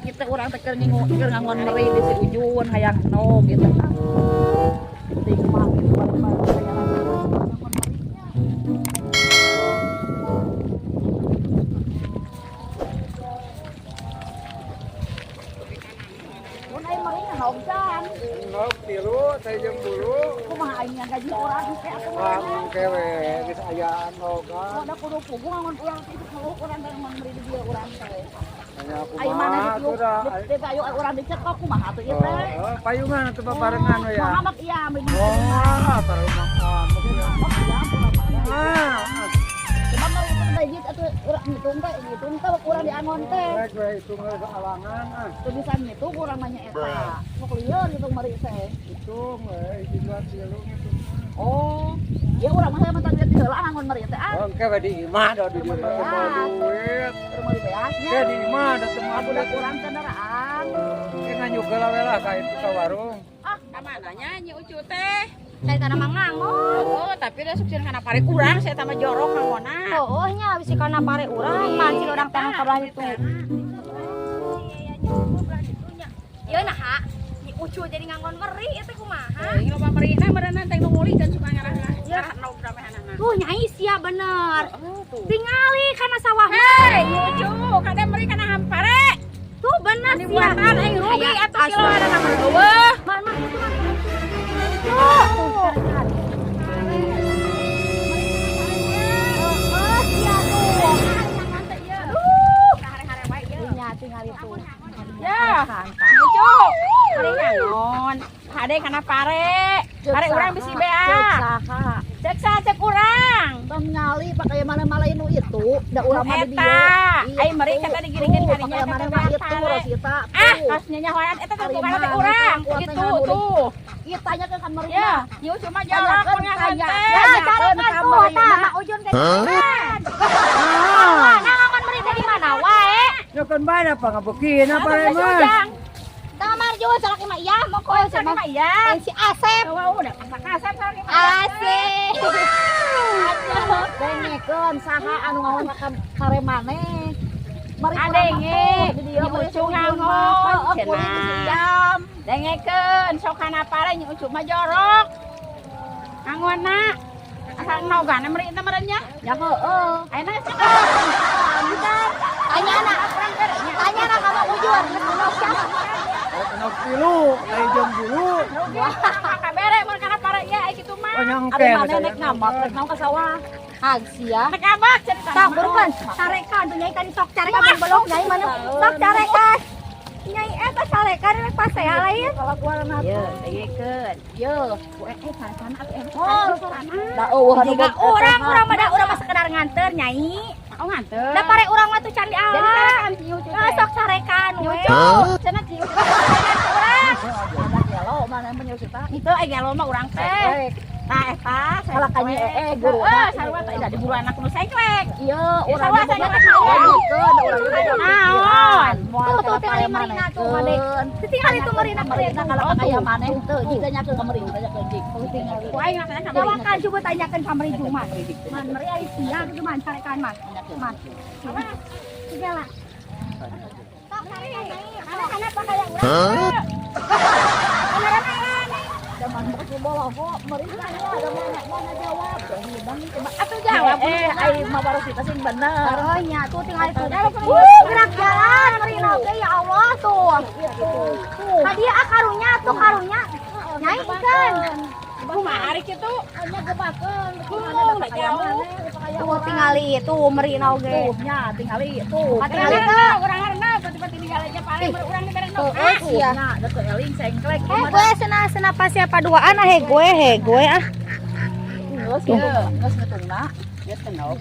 kita urang teh keur ngangon meri di si Ujun hayang no gitu kan. Penting mah Nok tilu, teh jeung bulu. kumaha aing yang gaji orang teh atuh Wah, kewe geus aya nok kan. ada kudu pugu ngangon urang teh itu urang teh ngangon meri di dieu urang teh. Hanya Ai mana kumaha di atuh da. teh ayo urang dicek kok kumaha atuh ieu teh. Payungan atuh babarengan we ya. Muhammad iya meri. Wah, taruh makan. Cuma meri teh dajit atuh urang ngitung teh urang diangon teh. Baik itu geus alangan ah. Teu bisa ngitung urang mah nya eta. Sok lieur ngitung meri teh. Hitung we, hiji dua tilu gitu. Oh, ya urang mah mah tadi di heula ngangon meri teh ah. Oh, kewe di imah da di dieu mah duit. Meri beasnya. Ke di imah da teu mah Budak urang kendaraan. Ke nganyugel we lah ka itu ka warung. Ah, Ka mananya Nyi Ucu teh? saya tanah mangangon. Oh, tapi udah sukses kana pare kurang saya tambah jorok ngangona. Oh, nya bisi kana pare urang, mancing urang teh kabelah itu. Ieu nah, Ha. Nyi Ucu jadi nganggon meri eta kumaha? Ini loba merina meureunan teh nu nguli dan suka ngarah. Ya, nu bramehanana. Tuh, nyai sia bener. Tingali kana sawah mah. Hei, Nyi Ucu, kade meri kana hampare. Tuh bener Ini sia. buatan aing rugi atuh Asli. kilo ada nama eueuh. Man, itu mah. Tuh. Oh, sia tuh. Hare-hare wae ieu. Nya tingali tuh. Ya, Nyi Ucu, meri ngangon. Kade kana pare. Pare urang bisi bea. Saha. Cek sa cek urang. Tong nyali pakai mana-mana nu itu, da urang mah di Eta, dieu. ai meri kata digiringkeun kadinya Pakai mana-mana itu Rosita. Ah, harusnya nyahoan eta teh bukan teh urang. Gitu tuh. Ieu tanya ke kan meri. Ya, ieu cuma jalan punya tanya. teh. Ya, carikan tuh eta. Mama Ujun ke Nah, ngomong meri teh di mana wae? Ya kan bae apa ngabeukieun apa mah. Tang mah jual salaki mah iya, mau koe Sama sama iya. si Asep. Wah, udah kasar salaki mah. Asep. Dengekeun saha anu ngawon kare maneh. Mari Adenge, di dieu Nyi Ucu ngangon. kuring Cenah. jam. Dengekeun sok kana pare Nyi Ucu mah jorok. Ngangonna. Asal nogana meri teh merenya. Ya heueuh. Ayeuna geus kenal. Tanya na kamu ujur. Nok tilu, teh jeung bulu. Kabere mun kana pare ieu ai kitu mah. Oh nyangke. Abi mana nek ngambak rek naon ka sawah. Hag sia. Nek abak cerita. Tak burukan, carekan tuh nyai kan sok carekan belok nyai mana sok carekan. Nyai eta carekan rek pas saya lain. Kalau kuarana Ieu dengekeun. Yo, carekan atuh Oh, da eueuh Juga urang mah sekedar nganter nyai. Oh nganter. Da pare urang mah tuh can di Jadi alat. carekan si Ucu. Sok carekan we. Cenah si Ucu. Urang. Ada gelo mana menyusita. Itu ai gelo mah urang teh. Nah eta Salah ka nyai guru. sarua teh da diburu anak nu seklek. Ieu Urang urang teh teh urang naon. Tuh Tuh tinggal marina tuh made. Tinggal itu marina kalau kaya maneh teu jika nyakeun ka meri tanya ke dik. Tinggal. Ku aing ngatanya ka Jawab kan coba tanyakan ka meri cuma. Man meri ai sia gitu man carekan man. Man. Segala. Sok carekan nyai. Anak-anak pakaya urang. Zaman mau coba kok meri ada mana jawab. Atuh jawab. Ai mah baru kita sing bener. Oh nya tuh tinggal itu. Gerak jalan meri oge ya Allah tuh. Hadiah karunya tuh karunya. Nyai kan. Kumaha ari kitu? Hanya gebakeun. Da jauh. Tuh tingali itu meri oge. Tuh nya tingali tuh. Tingali Urang teh. urang harna pati-pati di galaja pare urang di bere Tuh nok. sia. Nya da teu eling sengklek. Gue sena pas siapa duaan ah he gue ah. Geus geus ngetungna. Geus kenop.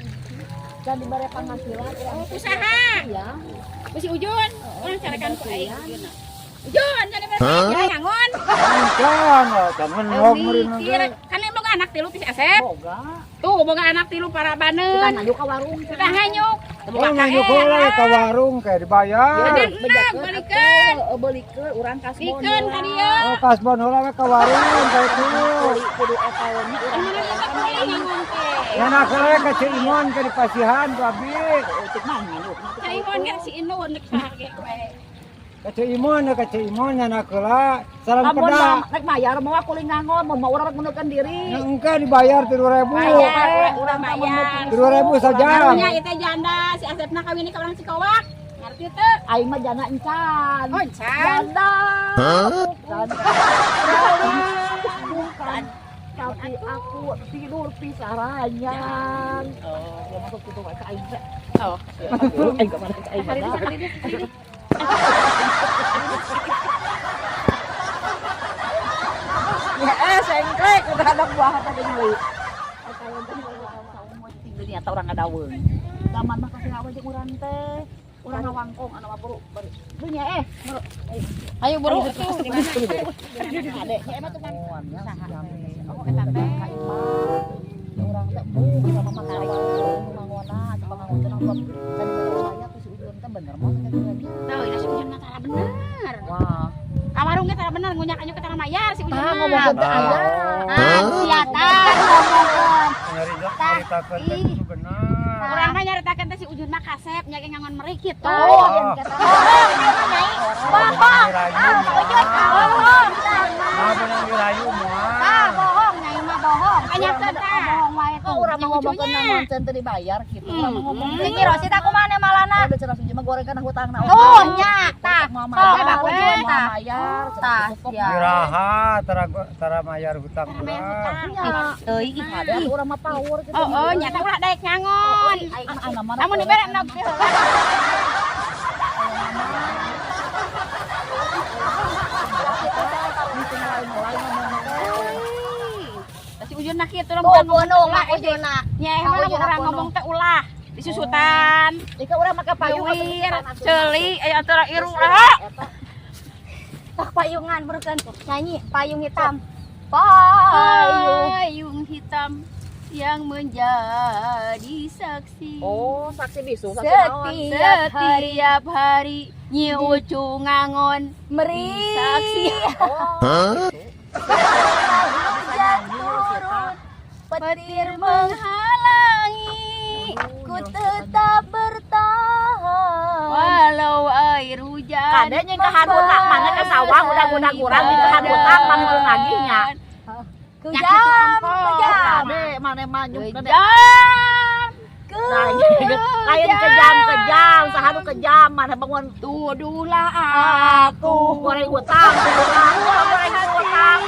Dan dibere penghasilan urang Usaha. ya. Bisi Ujun, urang carekan ku aing. Ujun, jadi bere ngangon. Kan, jangan ngok meureun Mikir, kan ini boga anak tilu ti Asep. Boga. Tuh boga anak tilu para Kita baneun. ngayuk ka warung. Kita hanyuk. Oh nganyuk heula ka warung kayak dibayar. Ada enak balikeun. Beulikeun urang kasbon. Bikeun ka dieu. Oh kasbon heula we ka warung kayak kieu. Kudu eta we urang. Mana bisa kumaha ngangon teh. Enak we ka Cik Imon ke di pasihan babi. Cek mah ngayuk. Cai mon kan si Inun nek sahage we. Imon nya nakula salam Amun peda. rek bayar mau aku lingangon mau urang menukeun diri. Engke dibayar 3.000. Urang bayar. 3.000 saja. Nya itu janda si Asepna kawin ka urang Cikowak. Ngerti teu? Aing mah janda encan. Oh, encan. Janda. Bukan. Tapi aku tidur pisaranyan. Oh, ya masuk gitu ka aing. Oh. Aing ka mana aing. Ya sengklek udah ada buah tadi nyali. Tinggalnya atau orang ngadaweung. Zaman mah kasih awe jeung urang teh. Urang ngawangkong anu mah buru. Dunya ayo buru atuh di mana? Ade, nya emang tuh kan. Oh, eta teh ka imah. Urang teh sama makari mangona atuh pangangon teh nang can saya tuh si Ujun teh bener mah teh lagi. Tah, ini si Ujun teh bener. Wah. Kawarung teh bener ngunyak anjuk teh mayar si Ujun. Ah, ngomongkeun teh aya. Siatan ngomongkeun. Nyaritakeun teh itu benar. Urang mah nyaritakeun teh si Ujun mah kasep nya ge ngangon meuri kitu. Oh, nyai. Bohong. Ujun bohong. Nah, benang dirayu moal. Bohong, nyai mah bohong. Kanyakeun teh. Bohong wae tuh. Urang mah ngomongkeun naon teh teu dibayar kitu. Urang mah ngomong. Iki Rosi tak kumaha malana? Udah cerah Ujun mah goreng kana hutangna. Tuh, nya. Tah. Sok Sok Ujun tah. bayar. Tah, sia. Iraha tara mayar hutang urang. Teuy ih Ada urang mah power gitu. Oh, nyata ulah daek nyangon. Namun dibere na Si Ujun nak kitu bukan Gunung mah Ujuna. Nya mah urang ngomong teh ulah disusutan. Ika urang make payung ceuli aya antara iru Tak payungan berukan nyanyi payung hitam. payung hitam yang menjadi saksi. Oh, saksi bisu, saksi Setiap hari Nyi Ucu ngangon meri saksi. hujan turun, petir menghalangi, ku tetap bertahan. Walau air hujan. Kadanya ke harutak, mana ke sawang udah guna-gurang di harutak panggil lagi nya. Kejam. Kade mana maju kade. Lain kejam, sahadu kejam, mana bangun Tuduhlah aku goreng utang, goreng utang.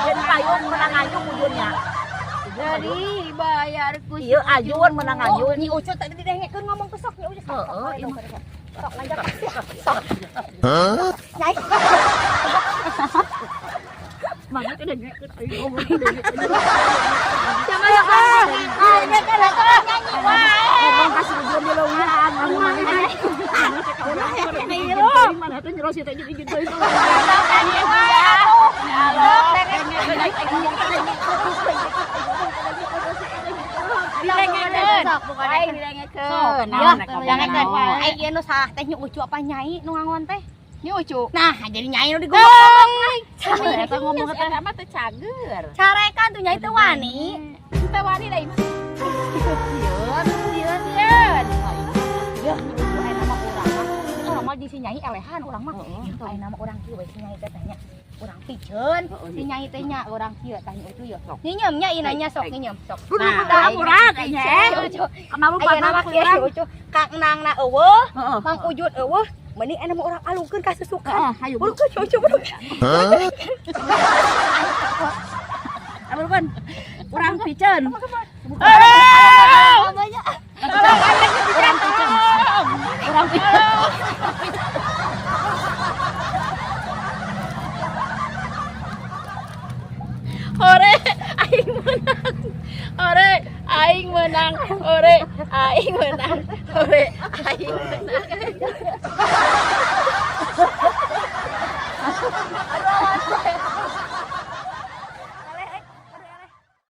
Dan payung menang ayung ujungnya. dari bayarku. Iya ayun menang ayun. Nyi Ucu tadi didengekeun ngomong ke sok Nyi Ucu. Heeh, sok lanjut. Sok. Nyai. Mana teh dengekeun ayo ngomong dengekeun. Sama ya kan. Nya kan nyanyi wae. Ngomong kasih ujung di leuwean, ngomong mana. Mana teh nyeros teh jadi gitu. Nyanyi wae atuh. Halo, dilengekeun. Jangan aing ieu nu salah teh Nyi Ucu apa nyai nu ngangon teh? Nyi Ucu. Nah, jadi nyai nu digomong-gomong. Eta ngomong teh mah teh cager. Carekan tuh nyai teh wani. Teh wani da imah. Sieun. Ya, aya nama urang mah. Urang mah di si nyai elehan urang mah. Aya nama urang kieu we si nyai teh tanya. Urang piceun. Si nyai teh nya urang kieu tah Nyi Ucu ya. Nyeum nya inanya sok nyeum sok. Nah, urang nya. Kamalu Aya nama padahal kieu Nyi Ucu. Kang Nangna eueuh, Mang Ujud eueuh. Mending aya nama urang alungkeun ka susukan. Hayu. Burukan Ucu burukan. Alukan. Urang piceun. Urang piceun. Urang piceun. Ore aing menang. Ore aing menang. Ore aing menang. Ore aing menang.